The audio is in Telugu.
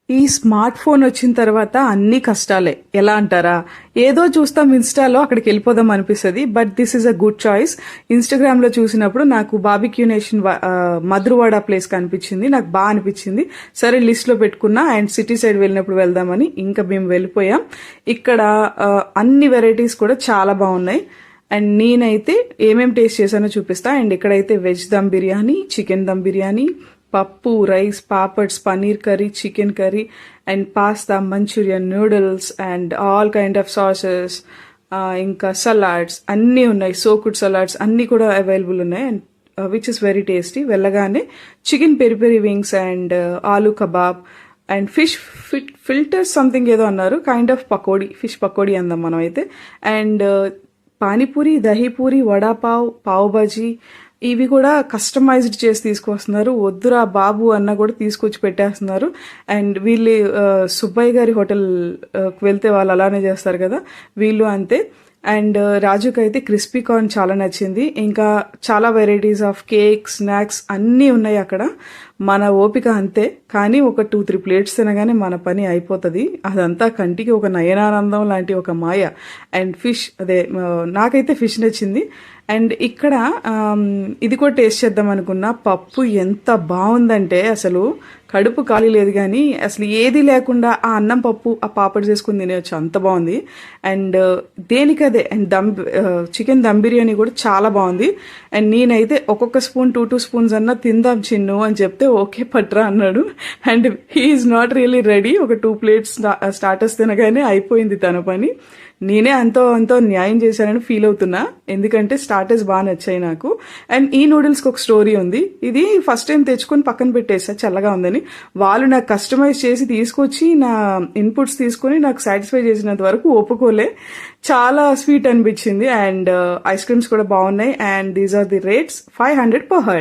ఈ స్మార్ట్ ఫోన్ వచ్చిన తర్వాత అన్ని కష్టాలే. ఎలా అంటారా, ఏదో చూస్తాం ఇన్స్టాలో, అక్కడికి వెళ్ళిపోదాం అనిపిస్తుంది. But this is a good choice. Instagram లో చూసినప్పుడు నాకు బాబిక్యూ నేషన్ మధురవాడ ప్లేస్ కనిపించింది, నాకు బాగా అనిపించింది. సరే లిస్ట్ లో పెట్టుకున్నా అండ్ సిటీ సైడ్ వెళ్ళినప్పుడు వెళ్దామని ఇంకా మేము వెళ్ళిపోయాం. ఇక్కడ అన్ని వెరైటీస్ కూడా చాలా బాగున్నాయి. అండ్ నేనైతే ఏమేం టేస్ట్ చేశానో చూపిస్తా. అండ్ ఇక్కడైతే వెజ్ దమ్ బిర్యానీ, చికెన్ దమ్ బిర్యానీ, పప్పు, rice, papads, paneer curry, chicken curry, and pasta, manchurian, noodles and all kind of sauces, ఇంకా సలాడ్స్ అన్నీ ఉన్నాయి. సోకుడ్ సలాడ్స్ అన్నీ కూడా అవైలబుల్ ఉన్నాయి. And which is very tasty. వెళ్ళగానే chicken peri peri wings and aloo kebab and fish filter something ఏదో అన్నారు, kind of pakodi, fish pakodi అందాం మనం అయితే. అండ్ పానీపూరి, దహీపూరి, వడాపావ్, పావ్ బాజీ ఇవి కూడా కస్టమైజ్డ్ చేసి తీసుకొస్తున్నారు. వద్దురా బాబు అన్న కూడా తీసుకొచ్చి పెట్టేస్తున్నారు. అండ్ వీళ్ళు సుబ్బయ్య గారి హోటల్ వెళ్తే వాళ్ళు అలానే చేస్తారు కదా, వీళ్ళు అంతే. అండ్ రాజుకి అయితే క్రిస్పీ కార్న్ చాలా నచ్చింది. ఇంకా చాలా వెరైటీస్ ఆఫ్ కేక్, స్నాక్స్ అన్నీ ఉన్నాయి అక్కడ. మన ఓపిక అంతే, కానీ ఒక 2-3 ప్లేట్స్ తినగానే మన పని అయిపోతుంది. అదంతా కంటికి ఒక నయనానందం లాంటి ఒక మాయ. అండ్ ఫిష్, అదే నాకైతే ఫిష్ నచ్చింది. అండ్ ఇక్కడ ఇది కూడా టేస్ట్ చేద్దాం అనుకున్నా. పప్పు ఎంత బాగుందంటే అసలు కడుపు ఖాళీ లేదు, కానీ అసలు ఏది లేకుండా ఆ అన్నం పప్పు ఆ పాపడ్ చేసుకుని తినేయచ్చు, అంత బాగుంది. అండ్ దేనికదే. అండ్ చికెన్ దమ్ బిర్యానీ కూడా చాలా బాగుంది. అండ్ నేనైతే ఒక్కొక్క స్పూన్ 2 స్పూన్స్ అన్నా తిందాం చిన్ను అని చెప్తే ఓకే పట్రా అన్నాడు. And he's not really ready. ఒక 2 ప్లేట్స్ స్టార్టర్స్ తినగానే అయిపోయింది తన పని. నేనే అంతో న్యాయం చేశానని ఫీల్ అవుతున్నా, ఎందుకంటే స్టార్టర్స్ బాగా నచ్చాయి నాకు. అండ్ ఈ నూడిల్స్కి ఒక స్టోరీ ఉంది. ఇది ఫస్ట్ టైం తెచ్చుకొని పక్కన పెట్టేసా చల్లగా ఉందని. వాళ్ళు నాకు కస్టమైజ్ చేసి తీసుకొచ్చి నా ఇన్పుట్స్ తీసుకొని నాకు సాటిస్ఫై చేసినంత వరకు ఒప్పుకోలే. చాలా స్వీట్ అనిపించింది. అండ్ ఐస్ క్రీమ్స్ కూడా బాగున్నాయి. And these are the rates, 500 per head.